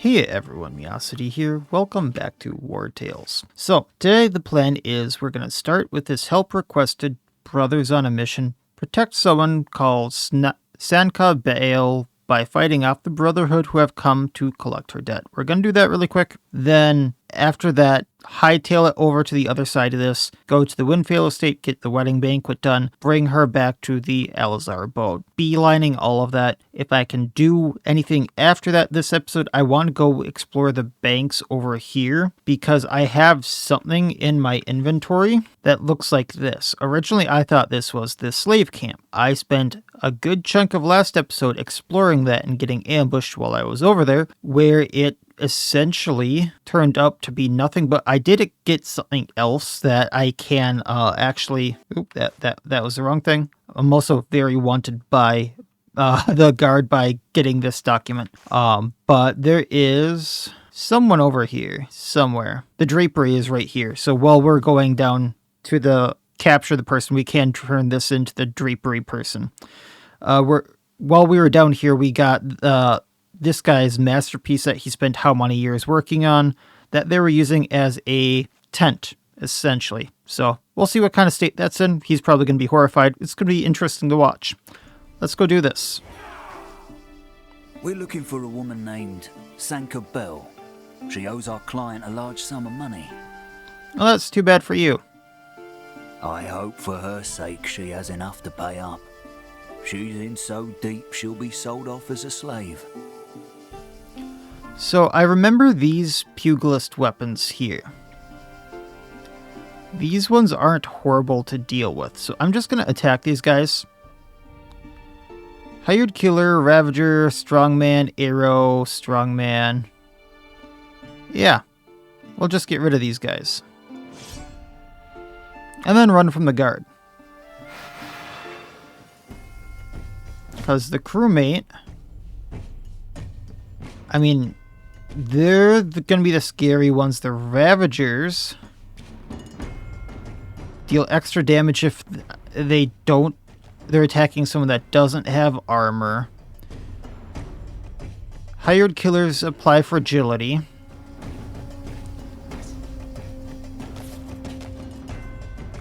Hey everyone, Miacidae here. Welcome back to Wartales. So, today the plan is we're going to start with this help requested brothers on a mission. Protect someone called Sanka Baal by fighting off the Brotherhood who have come to collect her debt. We're going to do that really quick. Then, after that, hightail it over to the other side of this, go to the Windvale estate, get the wedding banquet done, bring her back to the Alazar abode. Beelining all of that. If I can do anything after that this episode, I want to go explore the banks over here because I have something in my inventory that looks like this. Originally, I thought this was the slave camp. I spent a good chunk of last episode exploring that and getting ambushed while I was over there, where it essentially turned up to be nothing, but I did get something else that I can actually... that was the wrong thing. I'm also very wanted by the guard by getting this document. But there is someone over here somewhere. The drapery is right here. So while we're going down to the capture the person, we can turn this into the drapery person. While we were down here, we got this guy's masterpiece that he spent how many years working on that they were using as a tent, essentially. So we'll see what kind of state that's in. He's probably going to be horrified. It's going to be interesting to watch. Let's go do this. We're looking for a woman named Sanka Bell. She owes our client a large sum of money. Well, that's too bad for you. I hope for her sake she has enough to pay up. She's in so deep she'll be sold off as a slave. So I remember these pugilist weapons here. These ones aren't horrible to deal with, so I'm just going to attack these guys. Hired Killer, Ravager, Strongman, Arrow, Strongman. Yeah, we'll just get rid of these guys. And then run from the guard. Because the crewmate... I mean, they're going to be the scary ones. The Ravagers deal extra damage if they don't... They're attacking someone that doesn't have armor. Hired Killers apply fragility.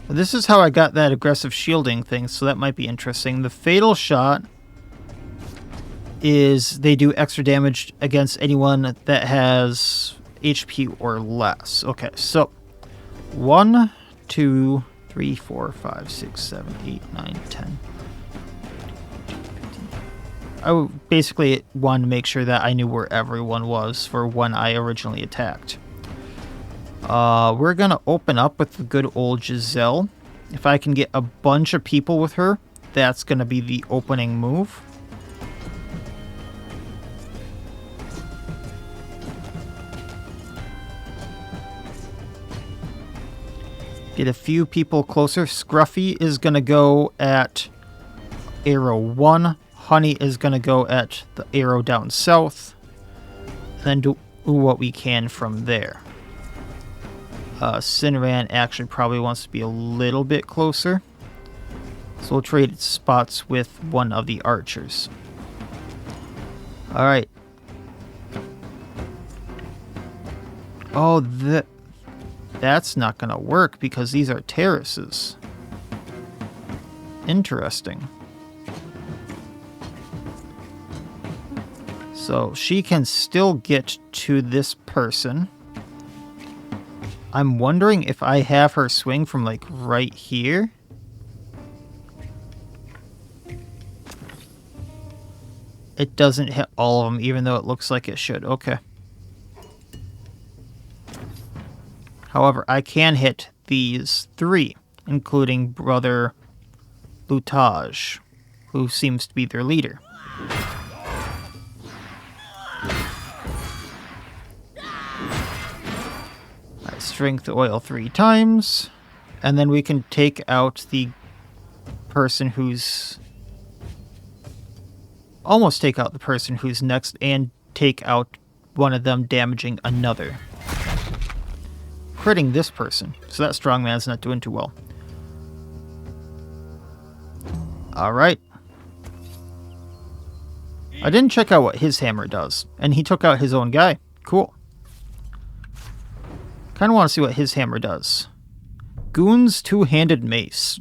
This is how I got that aggressive shielding thing, so that might be interesting. The Fatal Shot is they do extra damage against anyone that has HP or less. Okay, so 1, 2, 3, 4, 5, 6, 7, 8, 9, 10. I basically wanted to make sure that I knew where everyone was for when I originally attacked. We're going to open up with the good old Giselle. If I can get a bunch of people with her, that's going to be the opening move. Get a few people closer. Scruffy is going to go at arrow 1. Honey is going to go at the arrow down south. And then do what we can from there. Caravan actually probably wants to be a little bit closer. So we'll trade spots with one of the archers. Alright. Oh, that's not going to work because these are terraces. Interesting. So she can still get to this person. I'm wondering if I have her swing from like right here. It doesn't hit all of them, even though it looks like it should. Okay. However, I can hit these 3, including Brother Lutage, who seems to be their leader. Strength oil 3 times, and then we can take out the person who's... almost take out the person who's next and take out one of them, damaging another. Critting this person, so that strongman's not doing too well. Alright. I didn't check out what his hammer does, and he took out his own guy. Cool. Kind of want to see what his hammer does. Goon's two-handed mace.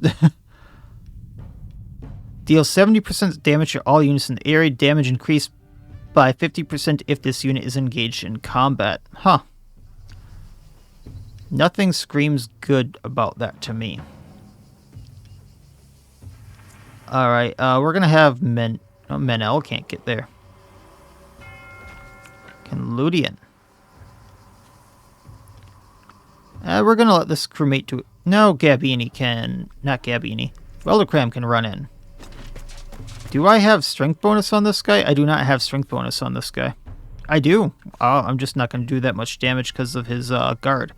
Deals 70% damage to all units in the area. Damage increased by 50% if this unit is engaged in combat. Huh. Nothing screams good about that to me. Alright, we're gonna have Menel can't get there. Can Ludian. We're gonna let this crewmate do it. No, Gabini can... Not Gabini. Weldercram can run in. Do I have strength bonus on this guy? I do not have strength bonus on this guy. I do. I'm just not going to do that much damage because of his guard.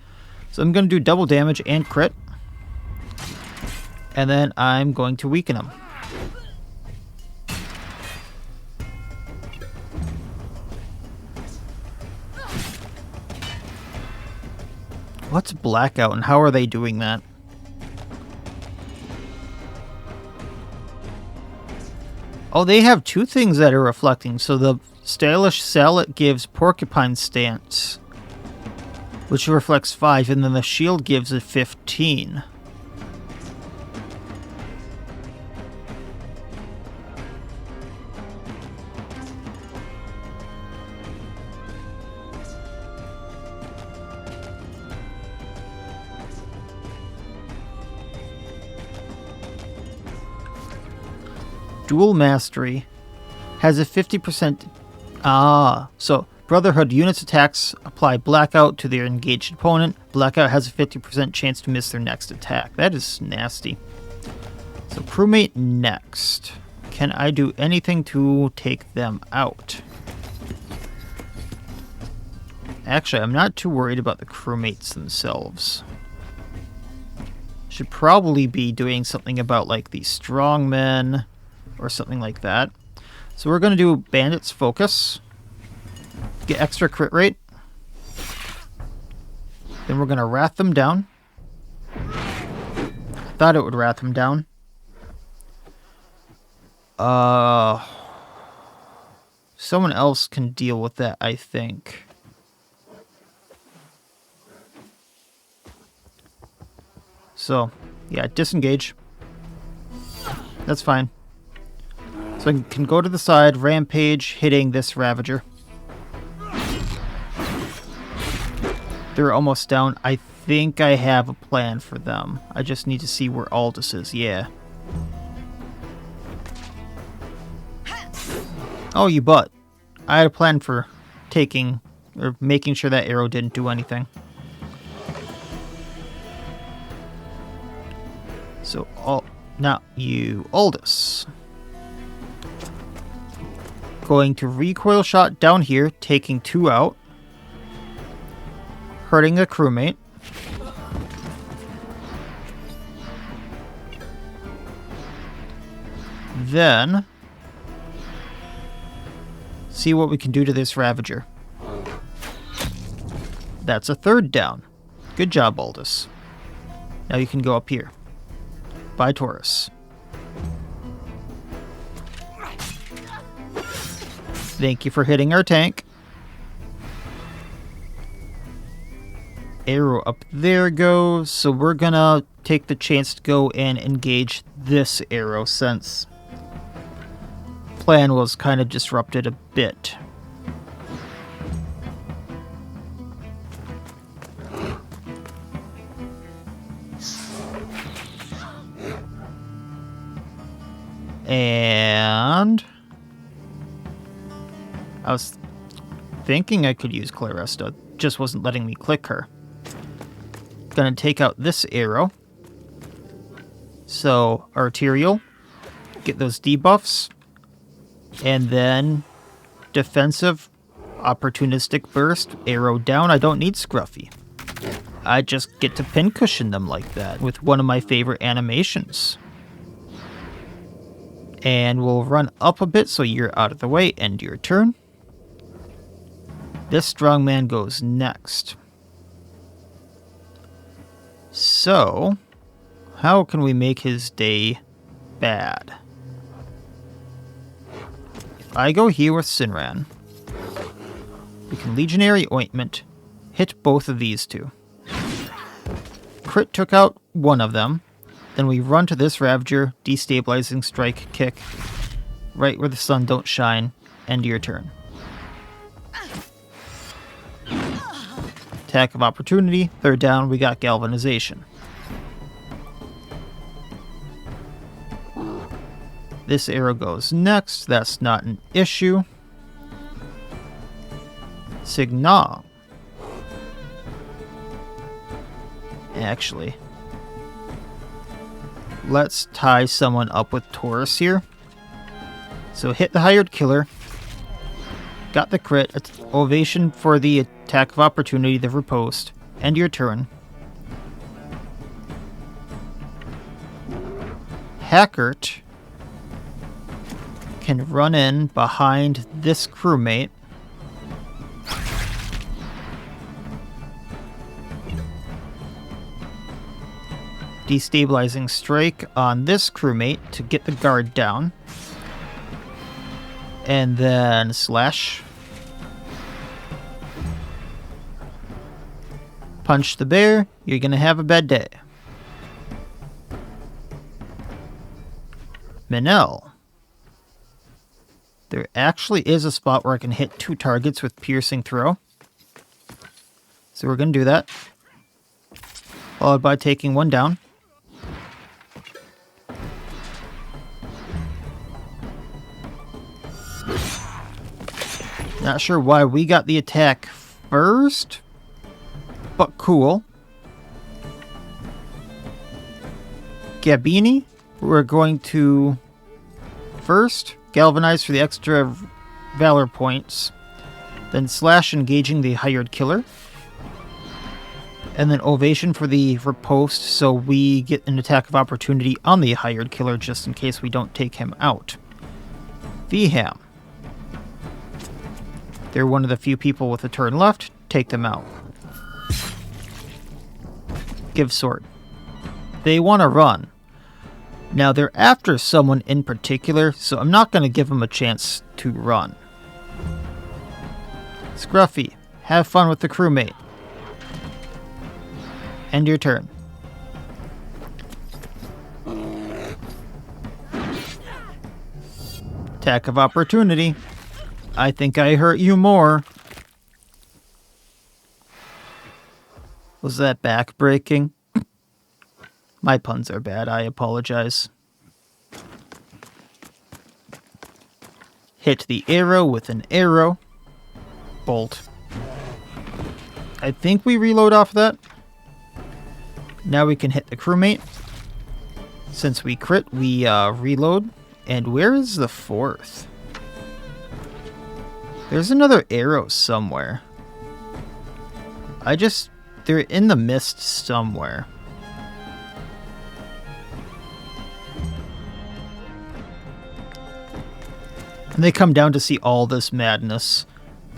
So I'm going to do double damage and crit. And then I'm going to weaken him. What's blackout and how are they doing that? Oh, they have two things that are reflecting. So the stylish sallet gives porcupine stance, which reflects 5, and then the shield gives it 15. Dual Mastery has a 50%... so Brotherhood units attacks apply Blackout to their engaged opponent. Blackout has a 50% chance to miss their next attack. That is nasty. So crewmate next. Can I do anything to take them out? Actually, I'm not too worried about the crewmates themselves. Should probably be doing something about like the strongmen or something like that. So we're going to do Bandits Focus. Get extra crit rate. Then we're going to Wrath them down. Thought it would Wrath them down. Someone else can deal with that, I think. So, yeah, disengage. That's fine. So I can go to the side, rampage, hitting this Ravager. They're almost down. I think I have a plan for them. I just need to see where Aldous is. Yeah. Oh, you butt. I had a plan for taking, or making sure that arrow didn't do anything. So, now you, Aldous. Going to recoil shot down here, taking 2 out. Hurting a crewmate. Then, see what we can do to this Ravager. That's a 3rd down. Good job, Aldous. Now you can go up here. By Taurus. Thank you for hitting our tank. Arrow up there goes. So we're gonna take the chance to go and engage this arrow since plan was kind of disrupted a bit. And I was thinking I could use Claresta, just wasn't letting me click her. Gonna take out this arrow. So, arterial, get those debuffs, and then defensive, opportunistic burst, arrow down. I don't need Scruffy. I just get to pincushion them like that with one of my favorite animations. And we'll run up a bit so you're out of the way. End your turn. This strongman goes next. So, how can we make his day bad? If I go here with Sinran, We can Legionary Ointment, hit both of these two. Crit took out one of them. Then we run to this Ravager, Destabilizing Strike, kick, right where the sun don't shine, end your turn. Attack of Opportunity, third down, we got Galvanization. This arrow goes next, that's not an issue. Signal. Actually, let's tie someone up with Taurus here. So hit the hired killer. Got the crit. Ovation for the attack of opportunity, the riposte. End your turn. Hackert can run in behind this crewmate. Destabilizing strike on this crewmate to get the guard down. And then slash. Punch the bear. You're gonna have a bad day. Minel. There actually is a spot where I can hit 2 targets with piercing throw. So we're gonna do that. Followed by taking 1 down. Not sure why we got the attack first, but cool. Gabini, we're going to first galvanize for the extra valor points, then slash engaging the hired killer, and then ovation for the riposte so we get an attack of opportunity on the hired killer just in case we don't take him out. Vham. They're one of the few people with a turn left. Take them out. Give sword. They want to run. Now they're after someone in particular, so I'm not going to give them a chance to run. Scruffy, have fun with the crewmate. End your turn. Attack of opportunity. I think I hurt you more. Was that back-breaking? My puns are bad, I apologize. Hit the arrow with an arrow. Bolt. I think we reload off that. Now we can hit the crewmate. Since we crit, we reload. And where is the 4th? There's another arrow somewhere. They're in the mist somewhere. And they come down to see all this madness.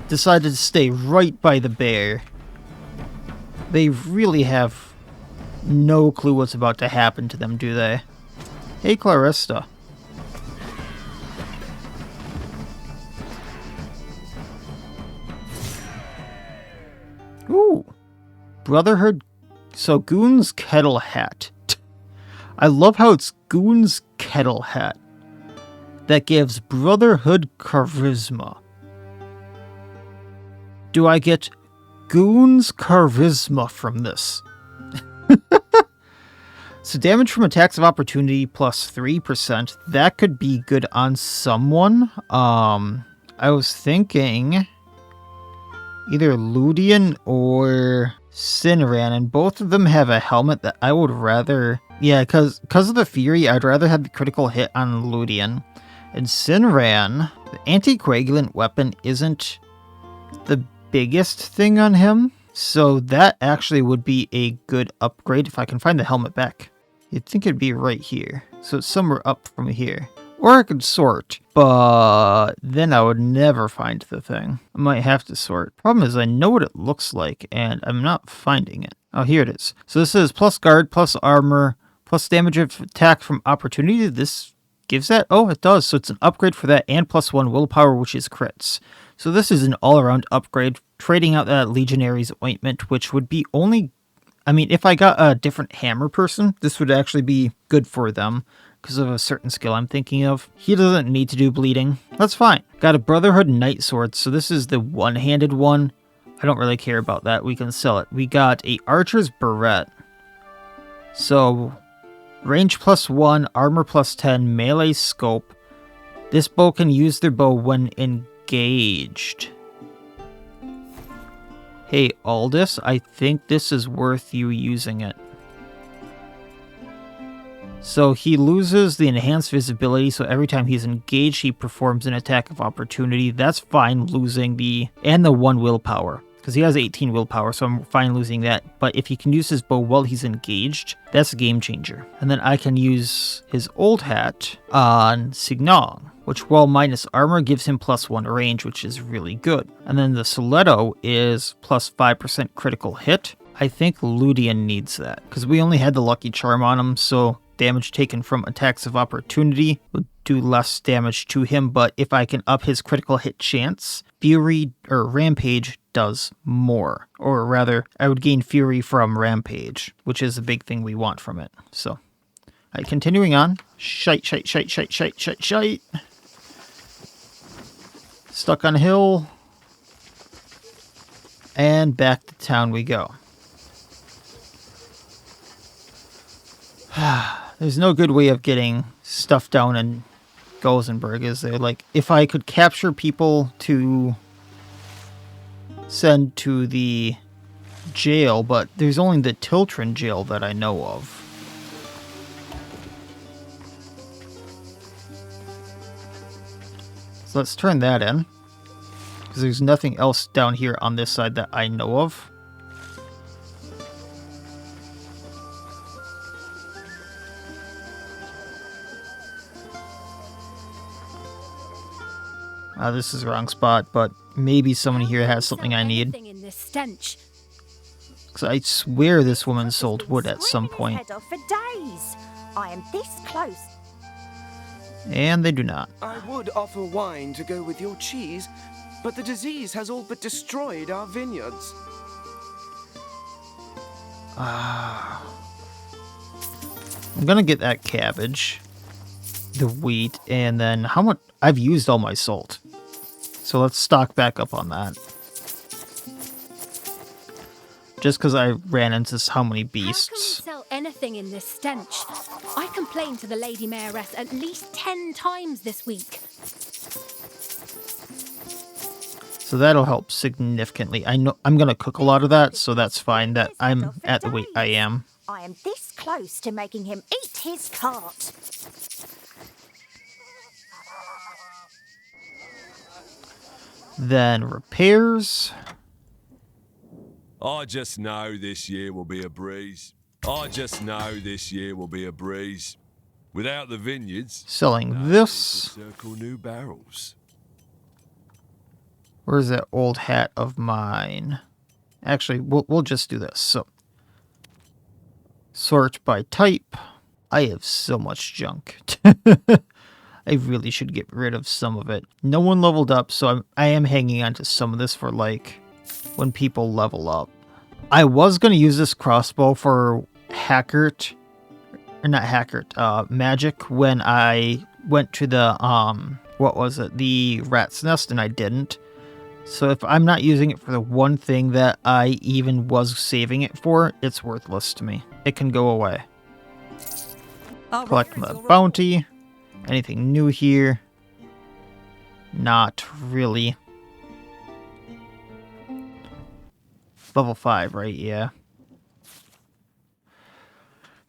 Decided to stay right by the bear. They really have no clue what's about to happen to them, do they? Hey, Clarista. Ooh. Brotherhood. So, Goon's Kettle Hat. I love how it's Goon's Kettle Hat. That gives Brotherhood charisma. Do I get Goon's charisma from this? So damage from attacks of opportunity plus 3%. That could be good on someone. I was thinking either Ludian or Sinran, and both of them have a helmet that I would rather... Yeah, because of the Fury, I'd rather have the critical hit on Ludian. And Sinran, the anticoagulant weapon isn't the biggest thing on him, so that actually would be a good upgrade if I can find the helmet back. You'd think it'd be right here, so it's somewhere up from here. Or I could sort, but then I would never find the thing. I might have to sort. Problem is I know what it looks like, and I'm not finding it. Oh, here it is. So this is plus guard, plus armor, plus damage of attack from opportunity. This gives that? Oh, it does. So it's an upgrade for that, and plus 1 willpower, which is crits. So this is an all-around upgrade, trading out that Legionary's ointment, which would be only... I mean, if I got a different hammer person, this would actually be good for them because of a certain skill I'm thinking of. He doesn't need to do bleeding. That's fine. Got a Brotherhood Knight Sword, so this is the one-handed one. I don't really care about that. We can sell it. We got a Archer's Barrette. So, range +1, armor +10, melee scope. This bow can use their bow when engaged. Hey, Aldous, I think this is worth you using it. So he loses the enhanced visibility, so every time he's engaged, he performs an attack of opportunity. That's fine losing and the 1 willpower, because he has 18 willpower, so I'm fine losing that. But if he can use his bow while he's engaged, that's a game changer. And then I can use his old hat on Signong, which, while minus armor, gives him +1 range, which is really good. And then the Stiletto is +5% critical hit. I think Ludian needs that, because we only had the Lucky Charm on him, so damage taken from attacks of opportunity would do less damage to him, but if I can up his critical hit chance, Fury or Rampage does more. Or rather, I would gain Fury from Rampage, which is a big thing we want from it. So, continuing on. Shite. Stuck on a hill. And back to town we go. There's no good way of getting stuff down in Gosenberg, is there? Like, if I could capture people to send to the jail, but there's only the Tiltrin jail that I know of. So let's turn that in, because there's nothing else down here on this side that I know of. This is the wrong spot, but maybe someone here has something I need. Because I swear this woman sold wood at some point. I am this close. And they do not. I would offer wine to go with your cheese, but the disease has all but destroyed our vineyards. I'm gonna get that cabbage, the wheat, and then how much? I've used all my salt. So let's stock back up on that. Just because I ran into so many beasts. How can we sell anything in this stench? I complained to the Lady Mayoress at least 10 times this week. So that'll help significantly. I know I'm going to cook a lot of that, so that's fine that I'm at the weight I am. I am this close to making him eat his cart. Then repairs. I just know this year will be a breeze. Without the vineyards, Selling this. circle new barrels. Where's that old hat of mine? Actually, we'll just do this. So, sort by type. I have so much junk. I really should get rid of some of it. No one leveled up, so I am hanging on to some of this for, like, when people level up. I was going to use this crossbow for Hackert, or not Hackert, Magic, when I went to the, the Rat's Nest, and I didn't. So if I'm not using it for the one thing that I even was saving it for, it's worthless to me. It can go away. Collect my bounty. Anything new here? Not really. Level 5, right? Yeah.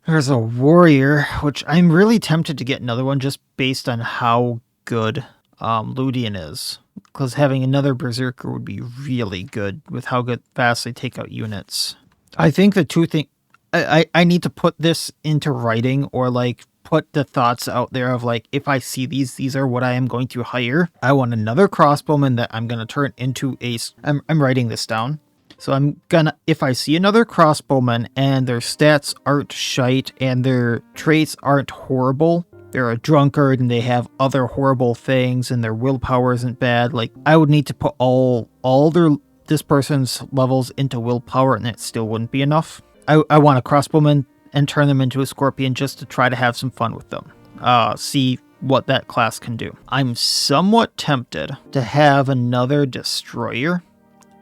There's a warrior, which I'm really tempted to get another one just based on how good Ludian is. Because having another berserker would be really good with how fast they take out units. I think the two things... I need to put this into writing, or like put the thoughts out there of like, if I see these are what I am going to hire. I want another crossbowman that I'm going to turn into a... I'm writing this down. So I'm gonna, if I see another crossbowman and their stats aren't shite and their traits aren't horrible, they're a drunkard and they have other horrible things and their willpower isn't bad. Like, I would need to put all this person's levels into willpower and it still wouldn't be enough. I want a crossbowman and turn them into a scorpion just to try to have some fun with them. See what that class can do. I'm somewhat tempted to have another destroyer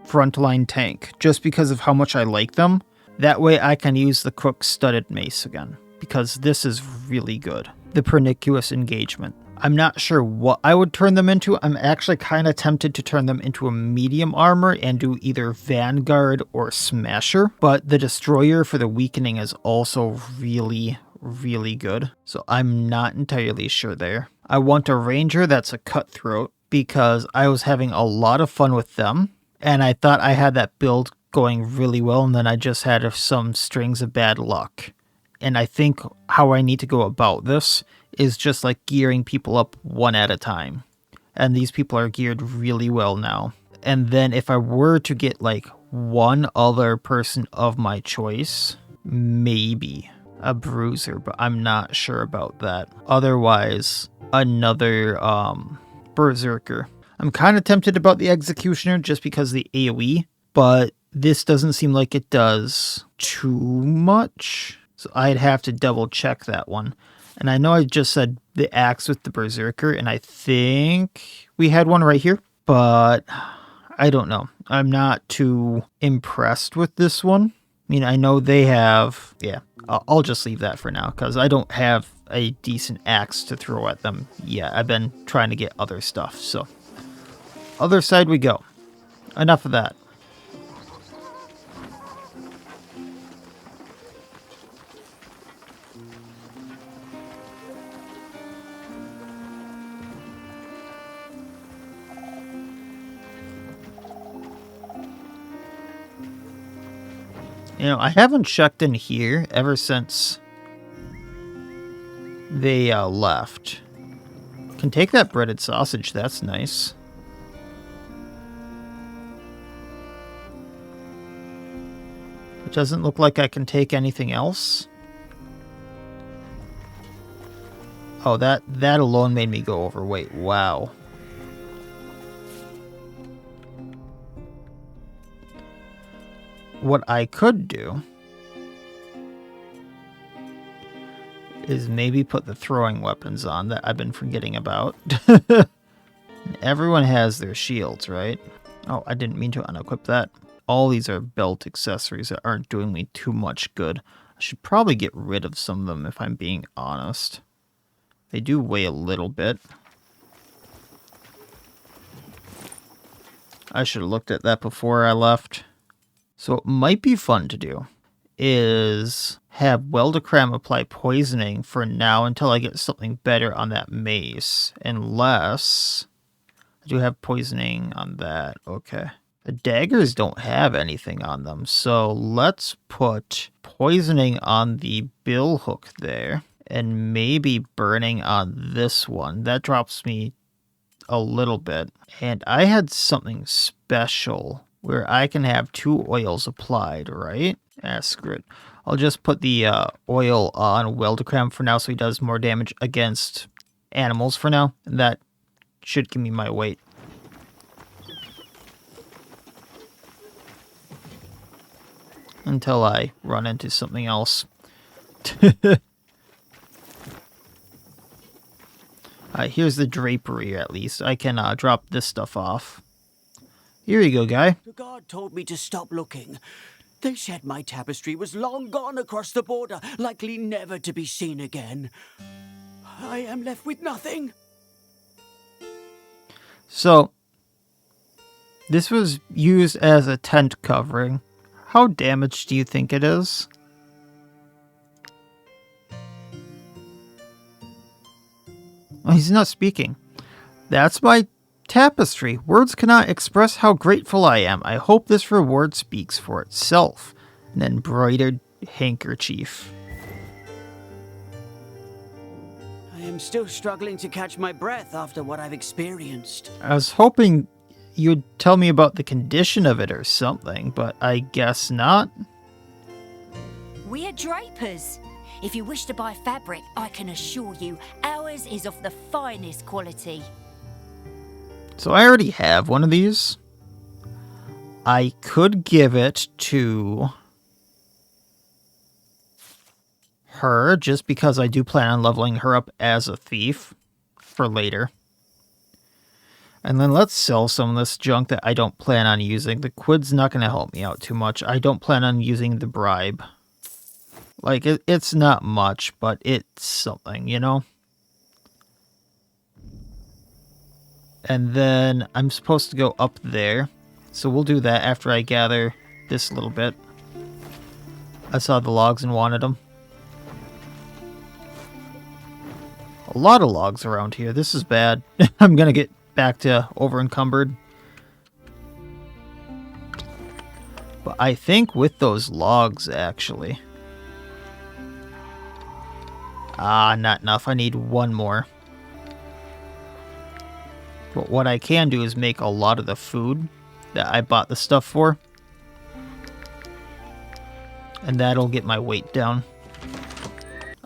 frontline tank just because of how much I like them. That way I can use the Crook's studded mace again, because this is really good. The pernicious engagement. I'm not sure what I would turn them into. I'm actually kind of tempted to turn them into a medium armor and do either Vanguard or Smasher, but the destroyer for the weakening is also really good. So I'm not entirely sure there. I want a ranger that's a cutthroat because I was having a lot of fun with them and I thought I had that build going really well, and then I just had some strings of bad luck. And I think how I need to go about this is just like gearing people up one at a time. And these people are geared really well now. And then if I were to get like one other person of my choice, maybe a bruiser, but I'm not sure about that. Otherwise, another berserker. I'm kind of tempted about the executioner just because of the AoE, but this doesn't seem like it does too much. So I'd have to double check that one. And I know I just said the axe with the berserker, and I think we had one right here, but I don't know. I'm not too impressed with this one. I mean, I know they have, yeah, I'll just leave that for now because I don't have a decent axe to throw at them yet. I've been trying to get other stuff, so other side we go. Enough of that. You know, I haven't checked in here ever since they left. Can take that breaded sausage, that's nice. It doesn't look like I can take anything else. Oh, that alone made me go overweight. Wow. What I could do is maybe put the throwing weapons on that I've been forgetting about. Everyone has their shields, right? Oh, I didn't mean to unequip that. All these are belt accessories that aren't doing me too much good. I should probably get rid of some of them if I'm being honest. They do weigh a little bit. I should have looked at that before I left. So what might be fun to do is have Weldacram apply poisoning for now until I get something better on that mace. Unless I do have poisoning on that. Okay. The daggers don't have anything on them. So let's put poisoning on the bill hook there. And maybe burning on this one. That drops me a little bit. And I had something special where I can have 2 oils applied, right? Screw it. I'll just put the oil on Weldacram for now so he does more damage against animals for now. And that should give me my weight. Until I run into something else. Here's the drapery, at least. I can drop this stuff off. Here you go, guy. The guard told me to stop looking. They said my tapestry was long gone across the border, likely never to be seen again. I am left with nothing. So, this was used as a tent covering. How damaged do you think it is? Oh, he's not speaking. That's my tapestry. Words cannot express how grateful I am. I hope this reward speaks for itself. An embroidered handkerchief. I am still struggling to catch my breath after what I've experienced. I was hoping you'd tell me about the condition of it or something, but I guess not. We're drapers. If you wish to buy fabric, I can assure you ours is of the finest quality. So I already have one of these. I could give it to her just because I do plan on leveling her up as a thief for later. And then let's sell some of this junk that I don't plan on using. The quid's not going to help me out too much. I don't plan on using the bribe. Like, it's not much, but it's something, you know? And then I'm supposed to go up there. So we'll do that after I gather this little bit. I saw the logs and wanted them. A lot of logs around here. This is bad. I'm going to get back to over encumbered. But I think with those logs, actually. Not enough. I need one more. But what I can do is make a lot of the food that I bought the stuff for. And that'll get my weight down.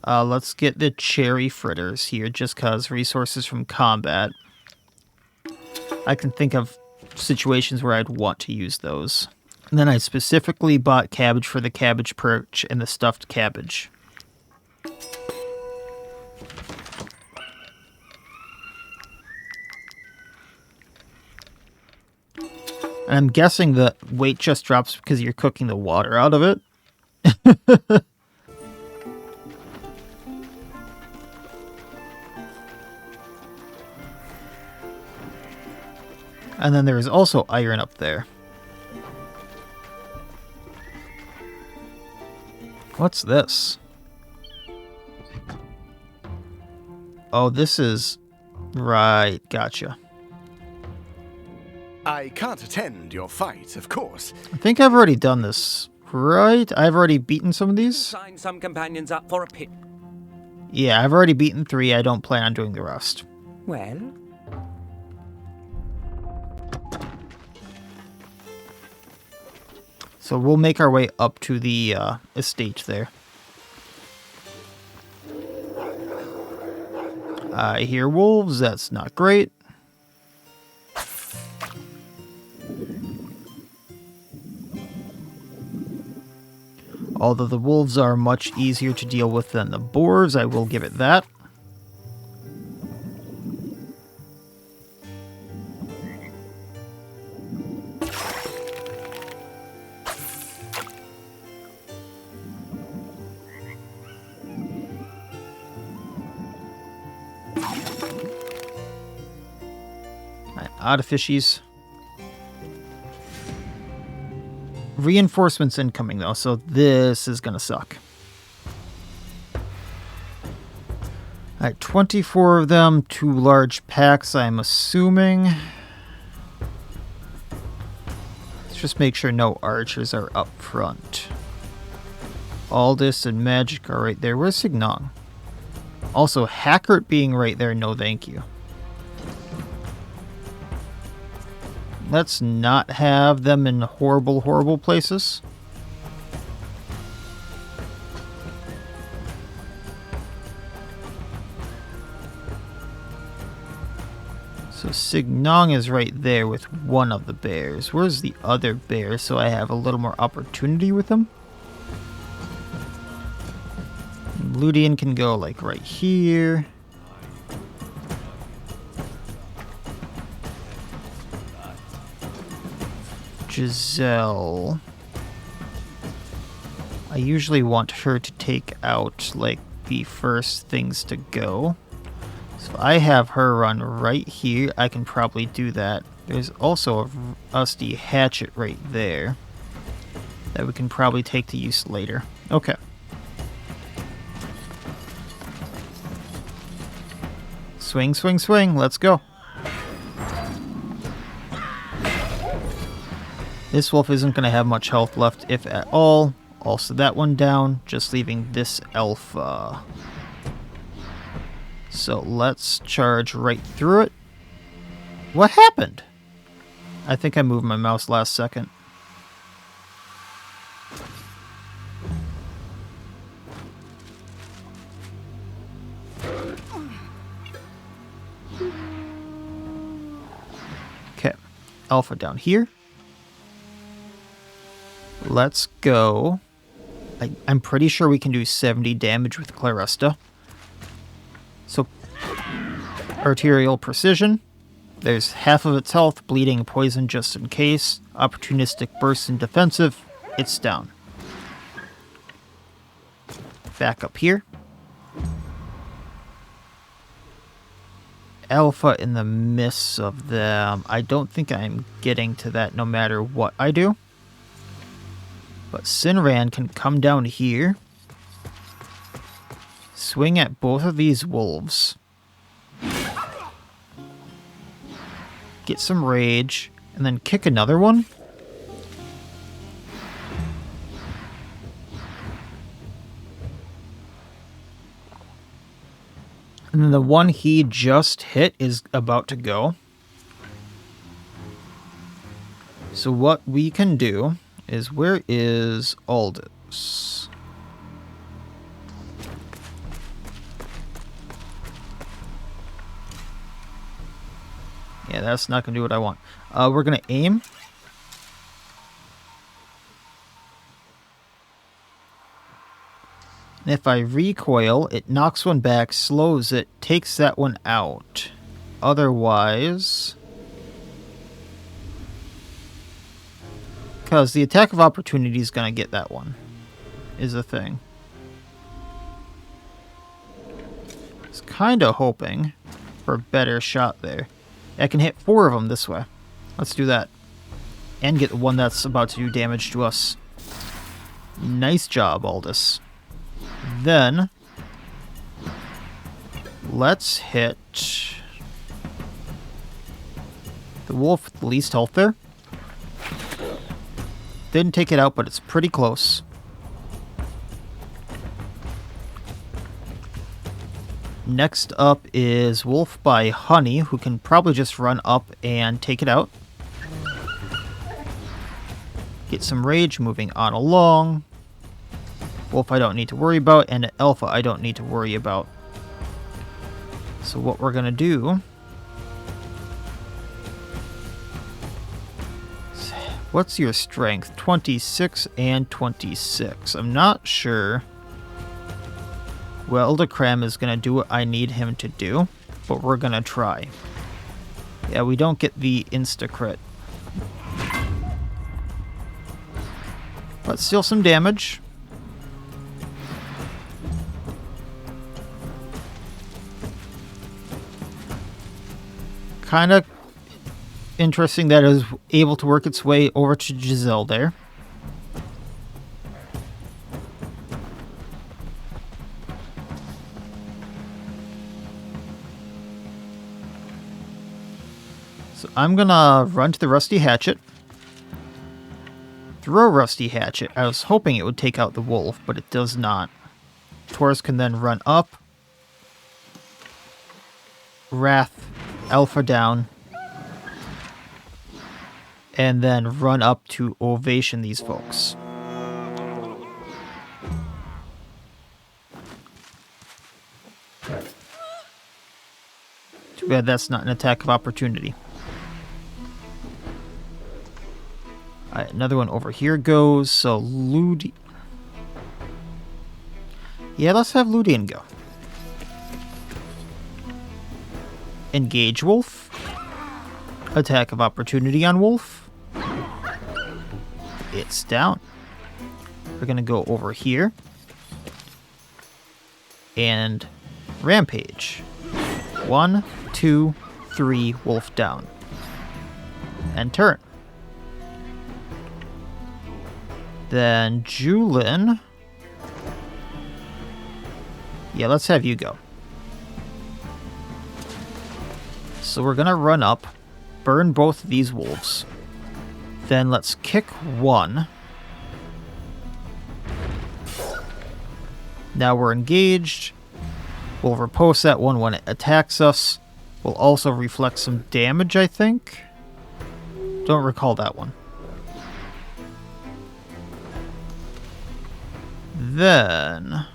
Let's get the cherry fritters here, just cause resources from combat. I can think of situations where I'd want to use those. And then I specifically bought cabbage for the cabbage perch and the stuffed cabbage. And I'm guessing the weight just drops because you're cooking the water out of it. And then there is also iron up there. What's this? Oh, this is... Right, gotcha. I can't attend your fight, of course. I think I've already done this, right? I've already beaten some of these? Sign some companions up for a pit. Yeah, I've already beaten 3. I don't plan on doing the rest. Well... So we'll make our way up to the estate there. I hear wolves. That's not great. Although the wolves are much easier to deal with than the boars, I will give it that. Out of fishies. Reinforcements incoming though, so this is gonna suck. Alright, 24 of them, 2 large packs, I'm assuming. Let's just make sure no archers are up front. Aldous and Magic are right there. Where's Signong? Also, Hackert being right there, no thank you. Let's not have them in horrible, horrible places. So Signong is right there with one of the bears. Where's the other bear so I have a little more opportunity with them? Ludian can go like right here. Giselle. I usually want her to take out like the first things to go. So if I have her run right here, I can probably do that. There's also a rusty hatchet right there that we can probably take to use later. Okay. Swing, swing, swing. Let's go. This wolf isn't going to have much health left, if at all. Also that one down, just leaving this elf. So let's charge right through it. What happened? I think I moved my mouse last second. Okay, Alpha down here. Let's go. I'm pretty sure we can do 70 damage with Claresta. So, arterial precision. There's half of its health, bleeding, poison just in case. Opportunistic burst and defensive. It's down. Back up here. Alpha in the midst of them. I don't think I'm getting to that no matter what I do. But Sinran can come down here. Swing at both of these wolves. Get some rage. And then kick another one. And then the one he just hit is about to go. So what we can do is, where is Aldous? Yeah, that's not going to do what I want. We're going to aim. And if I recoil, it knocks one back, slows it, takes that one out. Otherwise... because the attack of opportunity is going to get that one, is the thing. I was kind of hoping for a better shot there. I can hit 4 of them this way. Let's do that. And get the one that's about to do damage to us. Nice job, Aldous. Then, let's hit the wolf with the least health there. Didn't take it out, but it's pretty close. Next up is Wolf by Honey, who can probably just run up and take it out. Get some rage, moving on along. Wolf I don't need to worry about, and Alpha I don't need to worry about. So what we're going to do... what's your strength? 26 and 26. I'm not sure. Well, Eldacram is going to do what I need him to do, but we're going to try. Yeah, we don't get the insta-crit. But still some damage. Kind of interesting that it was able to work its way over to Giselle there. So I'm gonna run to the Rusty Hatchet. Throw Rusty Hatchet. I was hoping it would take out the wolf, but it does not. Taurus can then run up. Wrath, Alpha down. And then run up to ovation these folks. Too bad that's not an attack of opportunity. Alright, another one over here goes, so Ludi... yeah, let's have Ludian go. Engage Wolf. Attack of opportunity on Wolf. It's down. We're gonna go over here. And Rampage. 1, 2, 3, Wolf down. And turn. Then Julin. Yeah, let's have you go. So we're gonna run up, burn both of these wolves. Then let's kick one. Now we're engaged. We'll riposte that one when it attacks us. We'll also reflect some damage, I think. Don't recall that one. Then...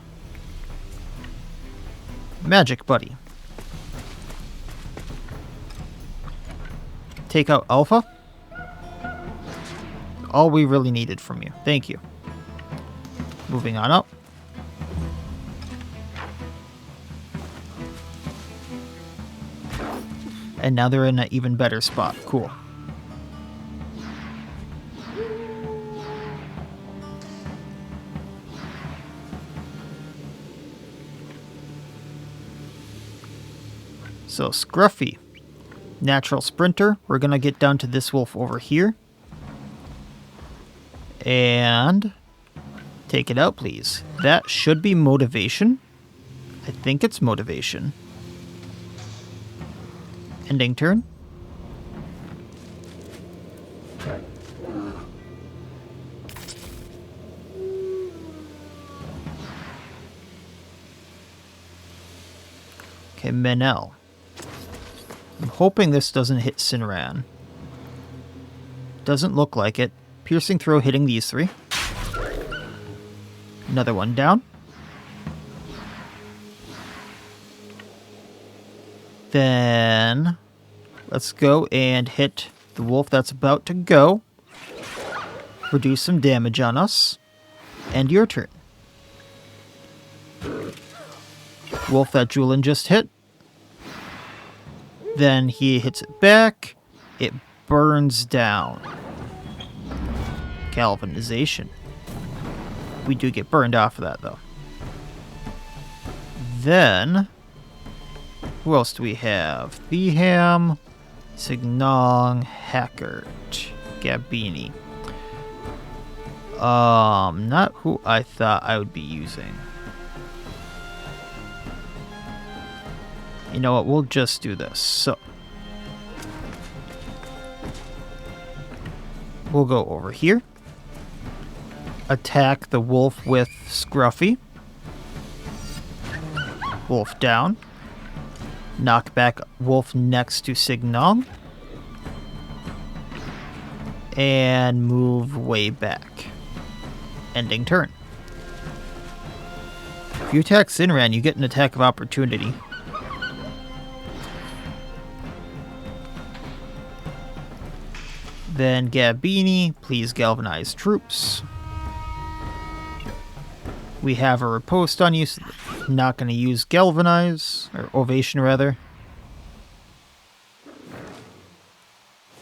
Magic Buddy. take out Alpha. All we really needed from you. Thank you. Moving on up. And now they're in an even better spot. Cool. So, Scruffy. Natural Sprinter. We're going to get down to this wolf over here. And take it out, please. That should be motivation. I think it's motivation. Ending turn. Okay, Menel. I'm hoping this doesn't hit Sinran. Doesn't look like it. Piercing throw hitting these three. Another one down. Then let's go and hit the wolf that's about to go. Reduce some damage on us. End your turn. Wolf that Julian just hit. Then he hits it back. It burns down. Galvanization. We do get burned off of that, though. Then, who else do we have? Theham, Signong, Hackert, Gabini. Not who I thought I would be using. You know what, we'll just do this. So, we'll go over here. Attack the wolf with Scruffy. Wolf down. Knock back wolf next to Signong. And move way back. Ending turn. If you attack Sinran, you get an attack of opportunity. Then Gabini, please galvanize troops. We have a riposte on you, so not going to use galvanize, or ovation rather.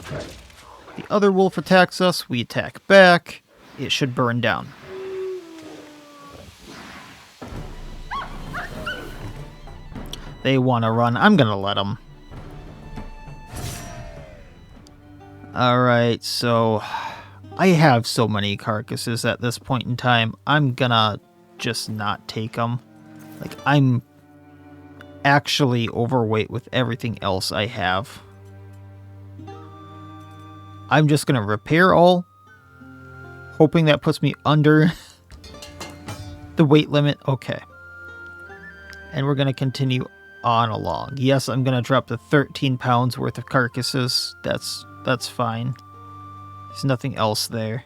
The other wolf attacks us, we attack back. It should burn down. They want to run, I'm going to let them. Alright, so I have so many carcasses at this point in time. I'm gonna just not take them. Like, I'm actually overweight with everything else I have. I'm just gonna repair all, hoping that puts me under the weight limit. Okay. And we're gonna continue on along. Yes, I'm gonna drop the 13 pounds worth of carcasses. That's fine. There's nothing else there.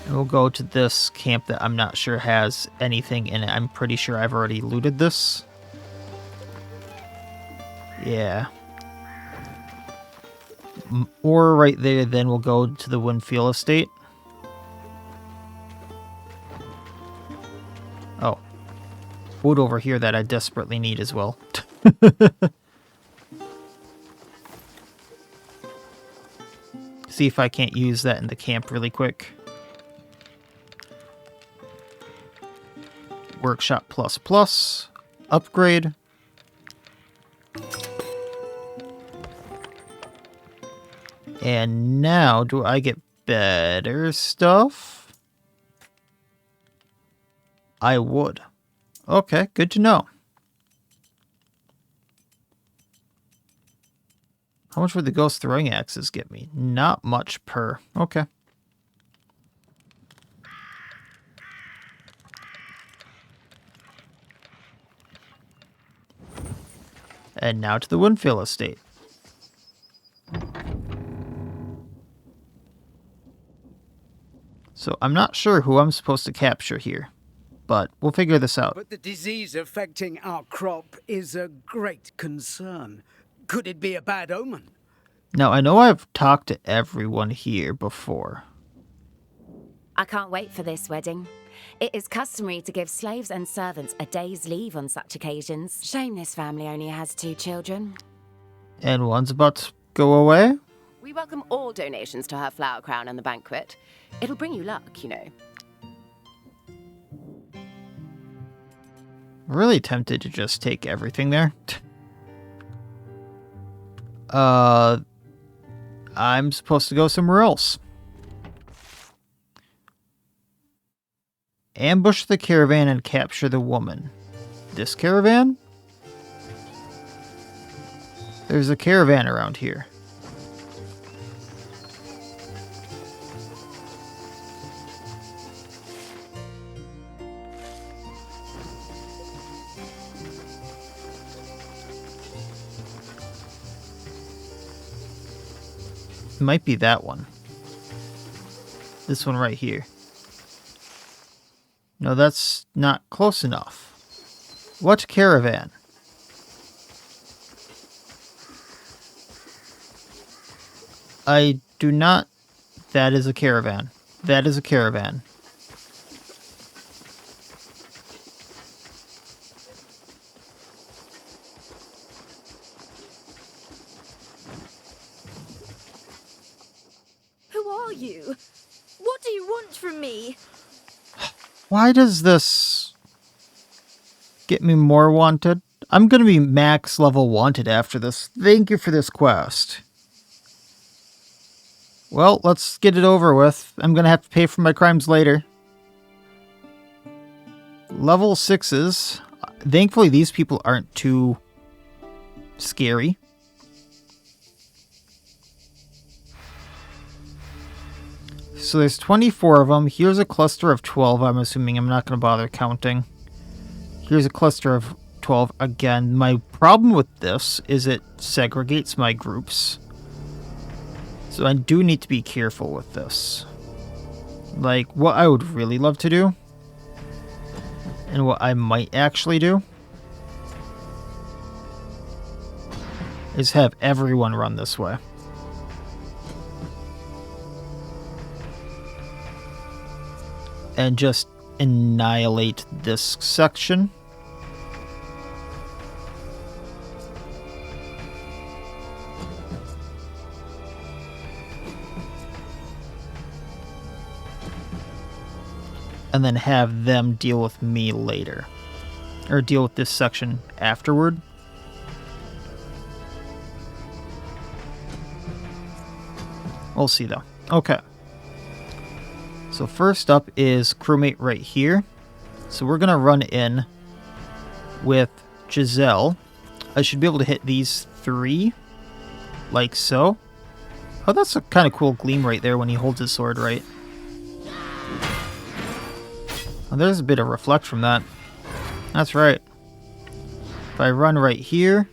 And we'll go to this camp that I'm not sure has anything in it. I'm pretty sure I've already looted this. Yeah. Or right there, then we'll go to the Winfield estate. Oh. Wood over here that I desperately need as well. See if I can't use that in the camp really quick. Workshop ++. Upgrade. And now, do I get better stuff? I would. Okay, good to know. How much would the ghost throwing axes get me? Not much per. Okay. And now to the Winfield estate. So I'm not sure who I'm supposed to capture here, but we'll figure this out. But the disease affecting our crop is a great concern. Could it be a bad omen? Now, I know I've talked to everyone here before. I can't wait for this wedding. It is customary to give slaves and servants a day's leave on such occasions. Shame this family only has 2 children. And one's about to go away? We welcome all donations to her flower crown and the banquet. It'll bring you luck, you know. Really tempted to just take everything there. I'm supposed to go somewhere else. Ambush the caravan and capture the woman. This caravan? There's a caravan around here. It might be that one. This one right here. No, that's not close enough. What caravan? I do not... That is a caravan. That is a caravan. Who are you? What do you want from me? Why does this get me more wanted? I'm going to be max level wanted after this. Thank you for this quest. Well, let's get it over with. I'm going to have to pay for my crimes later. Level 6s. Thankfully, these people aren't too scary. So there's 24 of them. Here's a cluster of 12, I'm assuming. I'm not going to bother counting. Here's a cluster of 12 again. My problem with this is it segregates my groups. So I do need to be careful with this. Like, what I would really love to do, and what I might actually do, is have everyone run this way. And just annihilate this section. And then have them deal with me later. Or deal with this section afterward. We'll see though. Okay. So first up is crewmate right here. So we're going to run in with Giselle. I should be able to hit these 3, like so. Oh, that's a kind of cool gleam right there when he holds his sword right. Oh, there's a bit of reflect from that. That's right. If I run right here.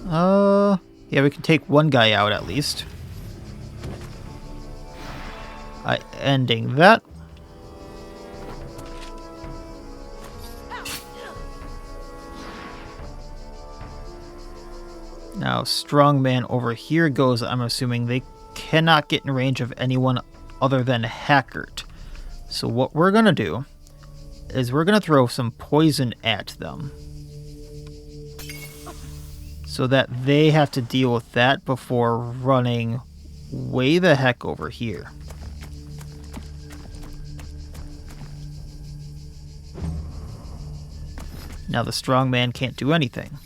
Yeah, we can take one guy out at least. Ending that. Now, strongman over here goes, I'm assuming they cannot get in range of anyone other than Hackert. So what we're going to do is we're going to throw some poison at them. So that they have to deal with that before running way the heck over here. Now the strong man can't do anything.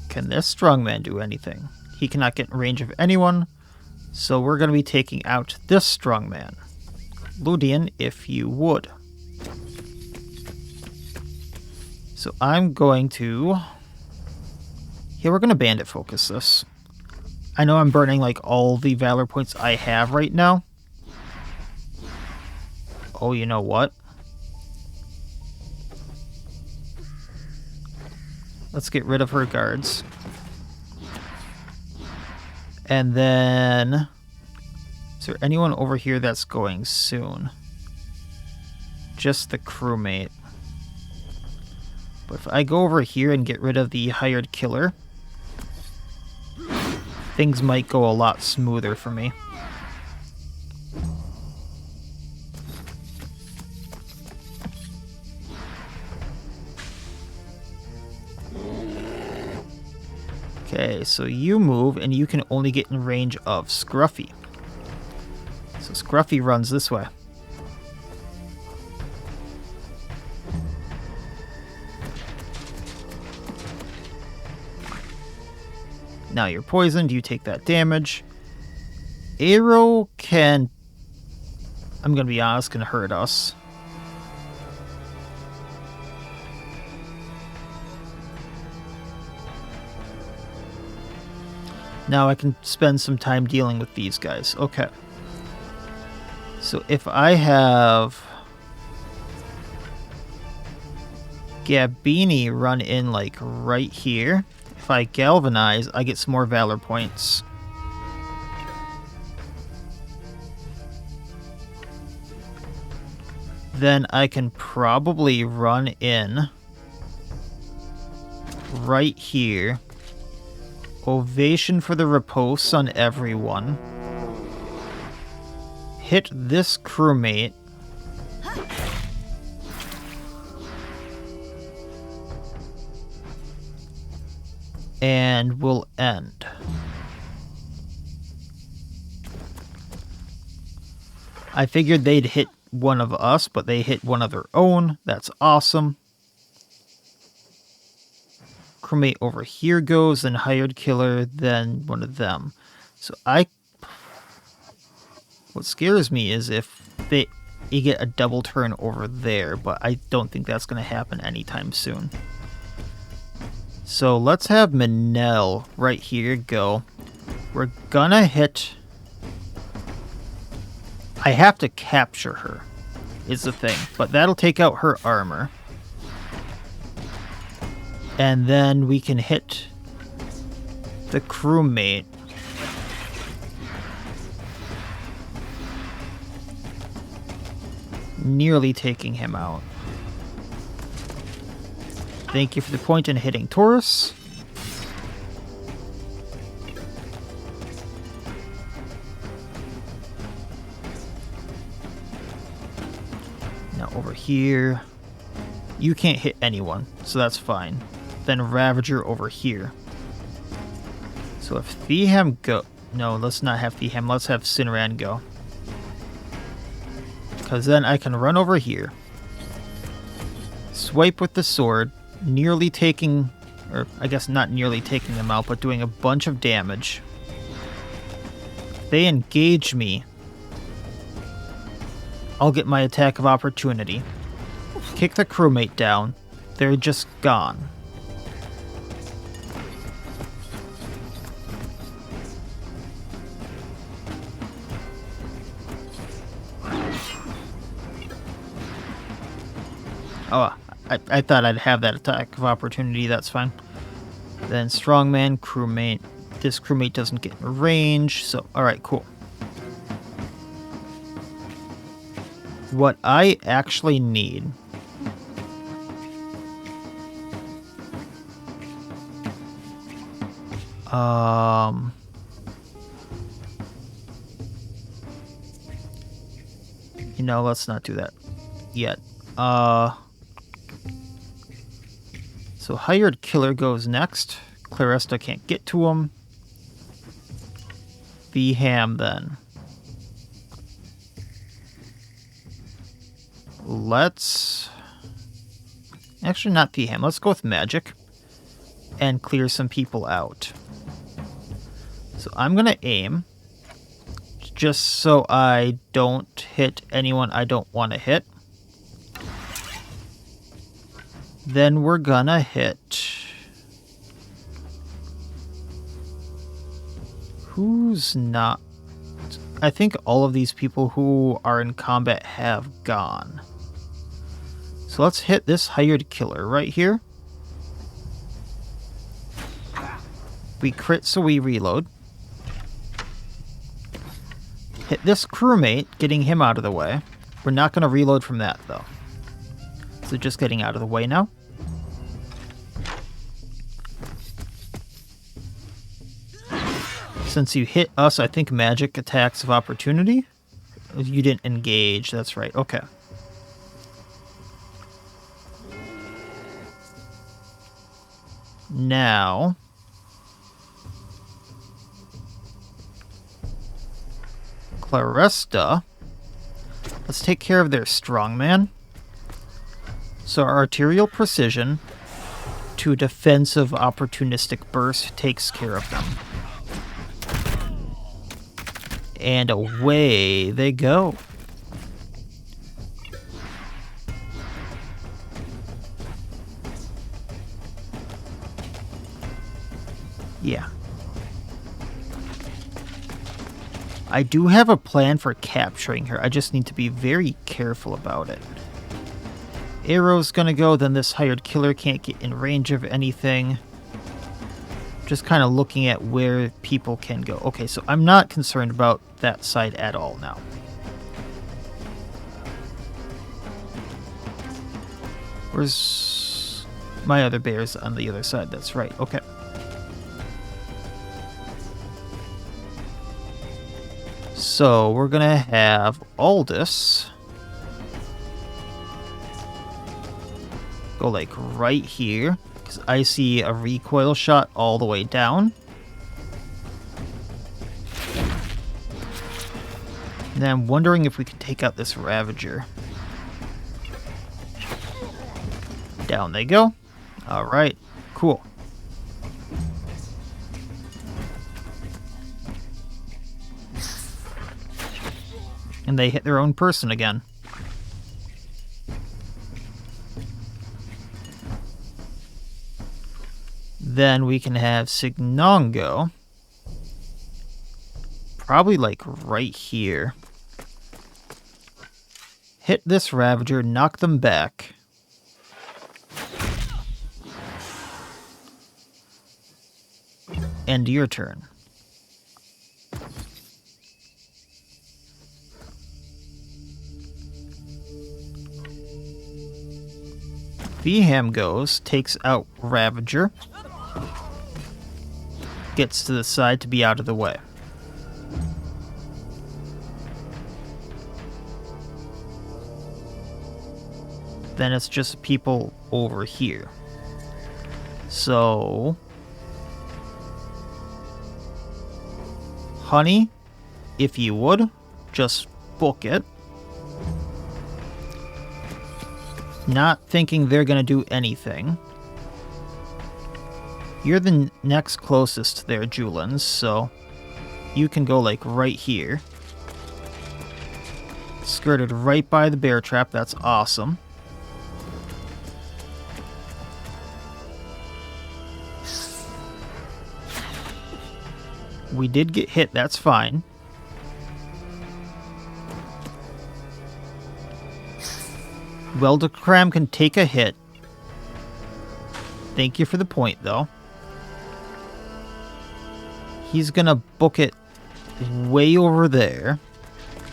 Can this strong man do anything? He cannot get in range of anyone, so we're going to be taking out this strong man. Ludian, if you would. So I'm going to... Yeah, we're going to bandit focus this. I know I'm burning like all the valor points I have right now. Oh, you know what? Let's get rid of her guards. And then... Is there anyone over here that's going soon? Just the crewmate. But if I go over here and get rid of the hired killer, things might go a lot smoother for me. Okay, so you move, and you can only get in range of Scruffy. So Scruffy runs this way. Now you're poisoned, you take that damage. Arrow can, I'm gonna be honest, can hurt us. Now I can spend some time dealing with these guys. Okay. So if I have Gabini run in like right here, if I galvanize, I get some more valor points. Then I can probably run in right here. Ovation for the riposte on everyone. Hit this crewmate. And we'll end. I figured they'd hit one of us, but they hit one of their own. That's awesome. Crewmate over here goes, then hired killer, then one of them. So what scares me is if you get a double turn over there, but I don't think that's going to happen anytime soon. So let's have Manel right here go. We're gonna hit... I have to capture her, is the thing. But that'll take out her armor. And then we can hit the crewmate. Nearly taking him out. Thank you for the point in hitting Taurus. Now over here. You can't hit anyone, so that's fine. Then Ravager over here. So if Theham go... No, let's not have Theham. Let's have Sinran go. Because then I can run over here. Swipe with the sword. Nearly taking... Or I guess not nearly taking them out, but doing a bunch of damage. They engage me. I'll get my attack of opportunity. Kick the crewmate down. They're just gone. Oh, I thought I'd have that attack of opportunity, that's fine. Then strongman, crewmate. This crewmate doesn't get in range, so alright, cool. What I actually need... You know, let's not do that yet. So hired killer goes next. Claresta can't get to him. Theham then. Let's... Actually, not Theham. Let's go with magic. And clear some people out. So I'm going to aim. Just so I don't hit anyone I don't want to hit. Then we're gonna hit... Who's not... I think all of these people who are in combat have gone. So let's hit this hired killer right here. We crit, so we reload. Hit this crewmate, getting him out of the way. We're not going to reload from that, though. So just getting out of the way now. Since you hit us, I think magic attacks of opportunity. You didn't engage, that's right. Okay. Now, Claresta. Let's take care of their strongman. So our arterial precision to defensive opportunistic burst takes care of them. And away they go. Yeah. I do have a plan for capturing her. I just need to be very careful about it. Arrow's gonna go, then this hired killer can't get in range of anything. Just kind of looking at where people can go. Okay, so I'm not concerned about that side at all now. Where's my other bears on the other side? That's right, okay. So we're gonna have Aldous go like right here, because I see a recoil shot all the way down. And then I'm wondering if we can take out this Ravager. Down they go. Alright, cool. And they hit their own person again. Then we can have Signongo. Probably like right here. Hit this Ravager, knock them back. End your turn. Vham goes, takes out Ravager. Gets to the side to be out of the way. Then it's just people over here. So, Honey, if you would, just book it. Not thinking they're gonna do anything. You're the next closest there, Julans, so you can go like right here. Skirted right by the bear trap, that's awesome. We did get hit, that's fine. Weldacram can take a hit. Thank you for the point, though. He's gonna book it way over there,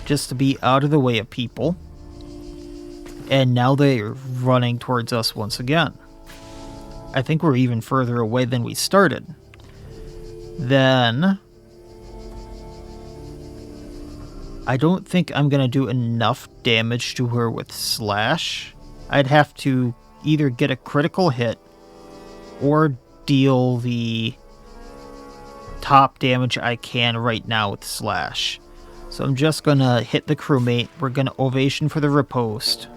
just to be out of the way of people. And now they're running towards us once again. I think we're even further away than we started. Then I don't think I'm gonna do enough damage to her with Slash. I'd have to either get a critical hit or deal the top damage I can right now with Slash. So I'm just gonna hit the crewmate. We're gonna ovation for the riposte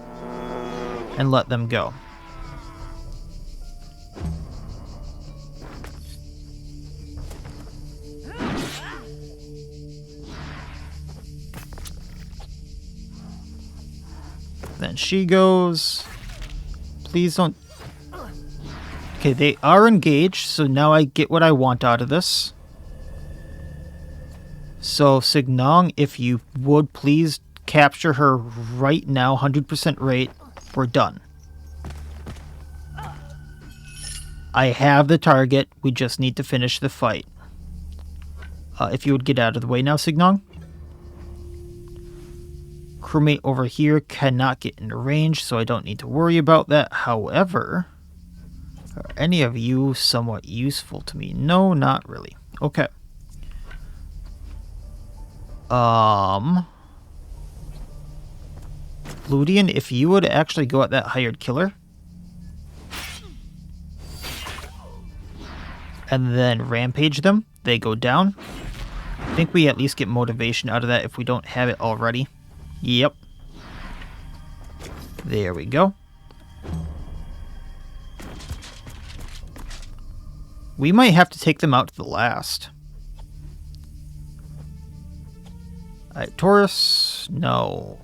and let them go. Then she goes. Please don't. Okay, they are engaged, so now I get what I want out of this. So, Signong, if you would please capture her right now, 100% rate. We're done. I have the target. We just need to finish the fight. If you would get out of the way now, Signong. crewmate over here cannot get into range, so I don't need to worry about that. However, are any of you somewhat useful to me? No, not really. Okay. Ludian, if you would actually go at that hired killer and then rampage them, they go down. I think we at least get motivation out of that if we don't have it already. Yep. There we go. We might have to take them out to the last. Alright, Taurus, no.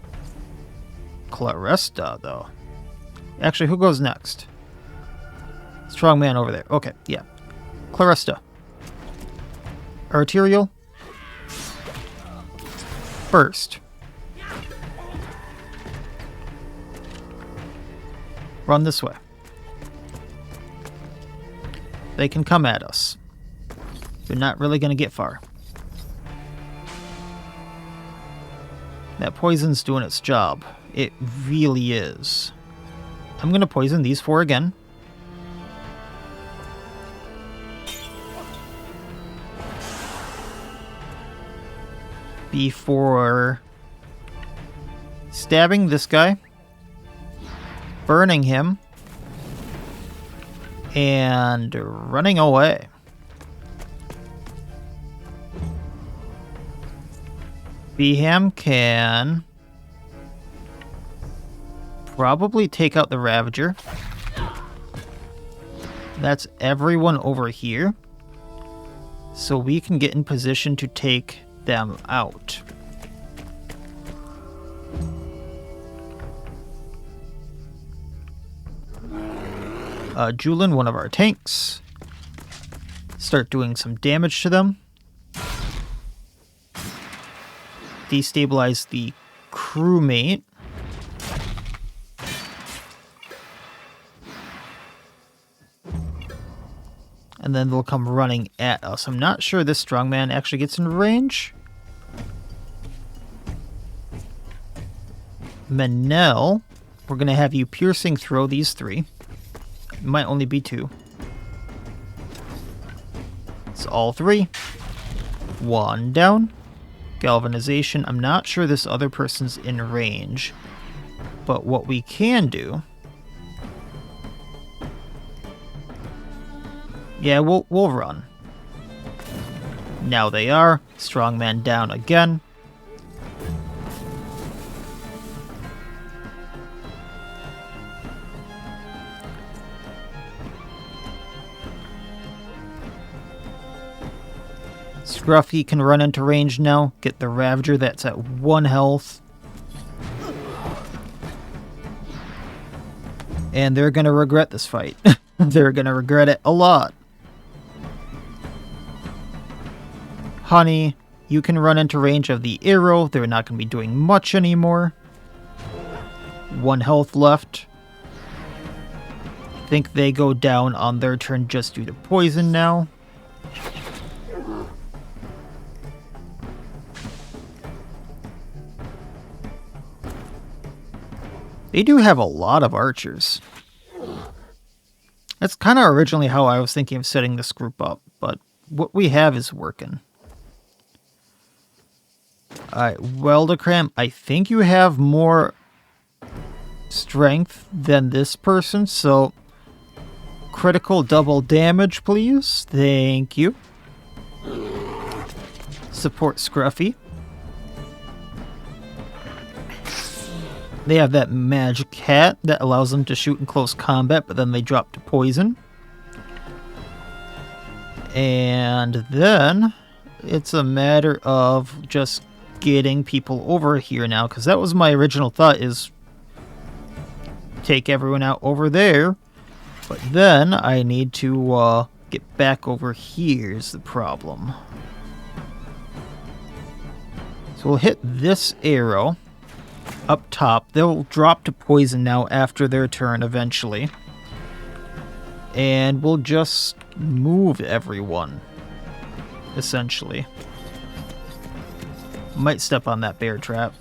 Claresta, though. Actually, who goes next? Strong man over there. Okay, yeah. Claresta. Arterial. First. Run this way. They can come at us. They're not really going to get far. That poison's doing its job. It really is. I'm going to poison these 4 again. Before stabbing this guy, burning him, and running away. Beham can probably take out the Ravager. That's everyone over here. So we can get in position to take them out. Julin, one of our tanks. Start doing some damage to them. Destabilize the crewmate. And then they'll come running at us. I'm not sure this strongman actually gets in range. Manel, we're going to have you piercing throw these 3. It might only be 2. It's all 3. 1 down. Galvanization. I'm not sure this other person's in range. But what we can do... Yeah, we'll run. Now they are. Strongman down again. Scruffy can run into range now. Get the Ravager that's at 1 health. And they're going to regret this fight. They're going to regret it a lot. Honey, you can run into range of the arrow. They're not going to be doing much anymore. 1 health left. I think they go down on their turn just due to poison now. They do have a lot of archers. That's kind of originally how I was thinking of setting this group up, but what we have is working. Alright, Weldacram, I think you have more strength than this person, so critical double damage, please. Thank you. Support Scruffy. They have that magic hat that allows them to shoot in close combat, but then they drop to poison. And then it's a matter of just getting people over here now, because that was my original thought, is take everyone out over there. But then I need to get back over here is the problem. So we'll hit this arrow up top. They'll drop to poison now after their turn eventually. And we'll just move everyone, essentially. Might step on that bear trap.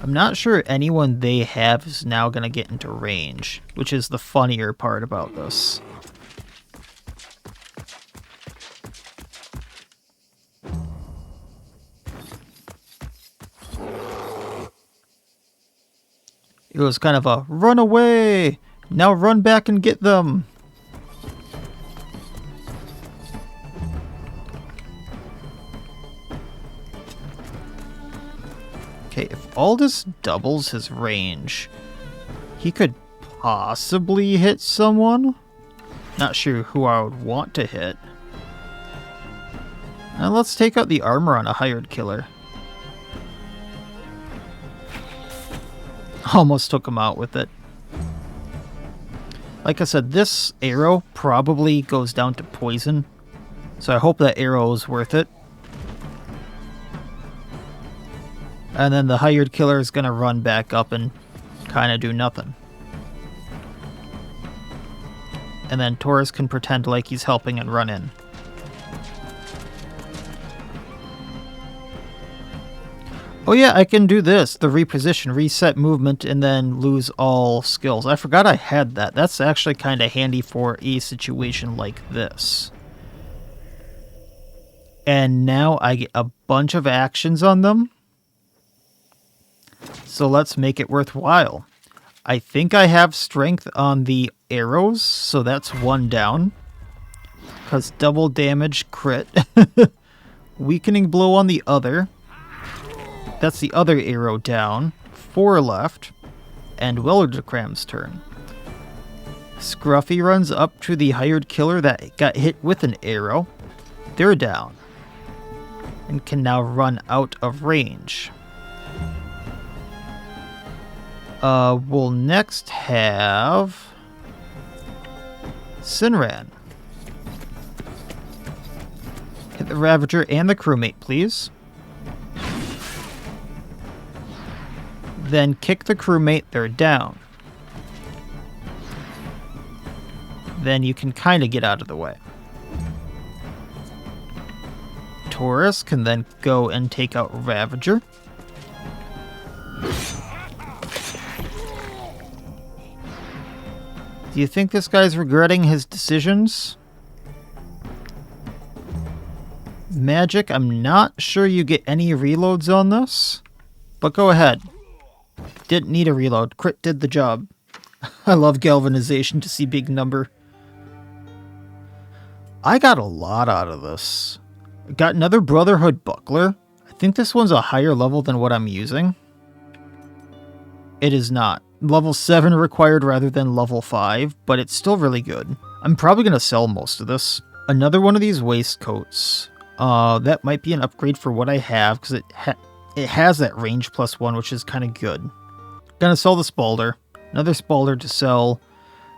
I'm not sure anyone they have is now going to get into range, which is the funnier part about this. It was kind of a run away, now run back and get them. Okay, if Aldous doubles his range, he could possibly hit someone. Not sure who I would want to hit. Now let's take out the armor on a hired killer. Almost took him out with it. Like I said, this arrow probably goes down to poison, so I hope that arrow is worth it. And then the hired killer is going to run back up and kind of do nothing. And then Taurus can pretend like he's helping and run in. Oh yeah, I can do this. The reposition, reset movement, and then lose all skills. I forgot I had that. That's actually kind of handy for a situation like this. And now I get a bunch of actions on them. So let's make it worthwhile. I think I have strength on the arrows, so that's one down. Because double damage crit. Weakening blow on the other. That's the other arrow down. 4 left. And Willerdecram's turn. Scruffy runs up to the hired killer that got hit with an arrow. They're down. And can now run out of range. We'll next have Sinran. Hit the Ravager and the crewmate, please. Then kick the crewmate, they're down. Then you can kind of get out of the way. Taurus can then go and take out Ravager. Do you think this guy's regretting his decisions? Magic, I'm not sure you get any reloads on this, but go ahead. Didn't need a reload. Crit did the job. I love galvanization to see big number. I got a lot out of this. Got another Brotherhood buckler. I think this one's a higher level than what I'm using. It is not. Level 7 required rather than level 5, but it's still really good. I'm probably going to sell most of this. Another one of these waistcoats. That might be an upgrade for what I have, because it has that range +1, which is kind of good. Gonna sell the Spalder. Another Spalder to sell.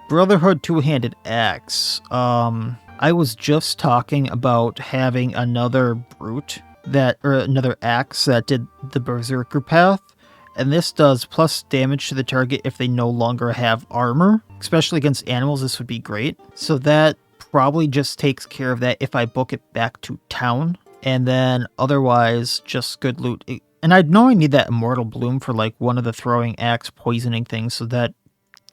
Brotherhood two-handed axe. I was just talking about having another brute or another axe that did the Berserker path. And this does plus damage to the target if they no longer have armor. Especially against animals, this would be great. So that probably just takes care of that if I book it back to town. And then otherwise, just good loot. And I know I need that Immortal Bloom for like one of the throwing axe poisoning things. So that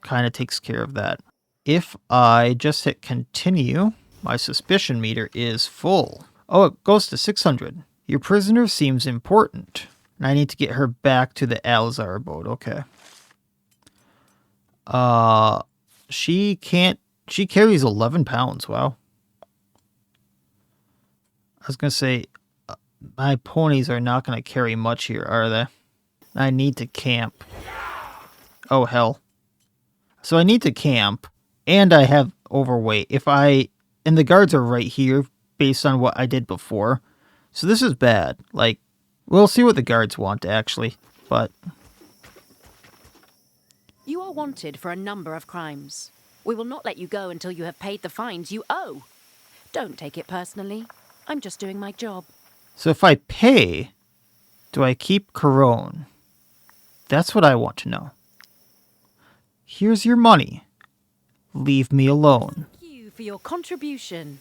kind of takes care of that. If I just hit continue, my suspicion meter is full. Oh, it goes to 600. Your prisoner seems important. And I need to get her back to the Alazar abode. Okay. She carries 11 pounds. Wow. I was going to say, my ponies are not going to carry much here, are they? I need to camp. Oh, hell. So I need to camp, and I have overweight. And the guards are right here, based on what I did before. So this is bad. Like, we'll see what the guards want, actually, but... You are wanted for a number of crimes. We will not let you go until you have paid the fines you owe. Don't take it personally. I'm just doing my job. So if I pay, do I keep Corone? That's what I want to know. Here's your money. Leave me alone. Thank you for your contribution.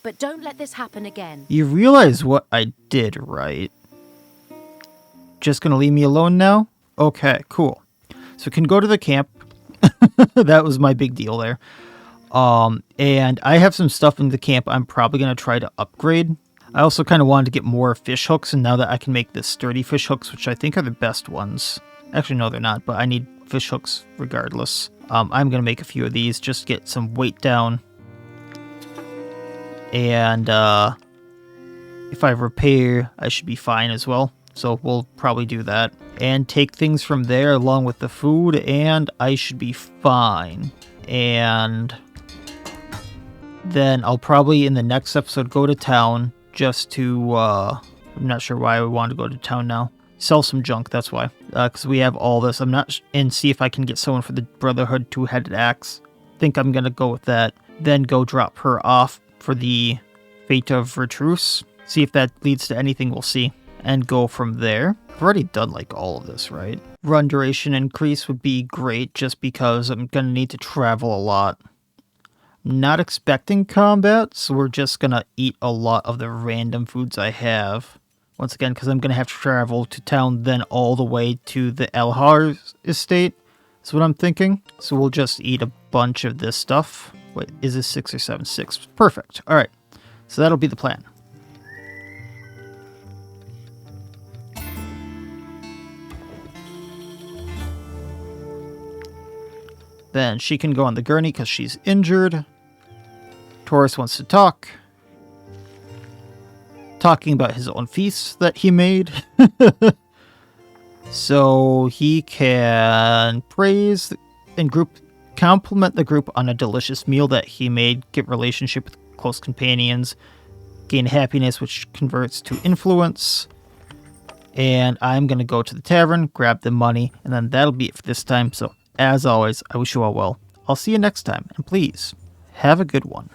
But don't let this happen again. You realize what I did, right? Just gonna leave me alone now? Okay, cool. So we can go to the camp. That was my big deal there. And I have some stuff in the camp I'm probably going to try to upgrade. I also kind of wanted to get more fish hooks, and now that I can make the sturdy fish hooks, which I think are the best ones. Actually, no, they're not, but I need fish hooks regardless. I'm going to make a few of these, just get some weight down. And if I repair, I should be fine as well. So we'll probably do that. And take things from there along with the food, and I should be fine. And then I'll probably, in the next episode, go to town just to, I'm not sure why I want to go to town now. Sell some junk, that's why. Because we have all this. And see if I can get someone for the Brotherhood Two-Headed Axe. Think I'm going to go with that. Then go drop her off for the Fate of Retruce. See if that leads to anything, we'll see. And go from there. I've already done like all of this, right? Run duration increase would be great just because I'm going to need to travel a lot. Not expecting combat, so we're just going to eat a lot of the random foods I have. Once again, because I'm going to have to travel to town, then all the way to the Alazar estate. That's what I'm thinking. So we'll just eat a bunch of this stuff. Wait, is this 6 or 7? 6. Perfect. Alright. So that'll be the plan. Then she can go on the gurney because she's injured. Taurus wants to talk. Talking about his own feasts that he made. So he can praise and compliment the group on a delicious meal that he made, get relationship with close companions, gain happiness, which converts to influence. And I'm going to go to the tavern, grab the money, and then that'll be it for this time. So as always, I wish you all well. I'll see you next time, and please, have a good one.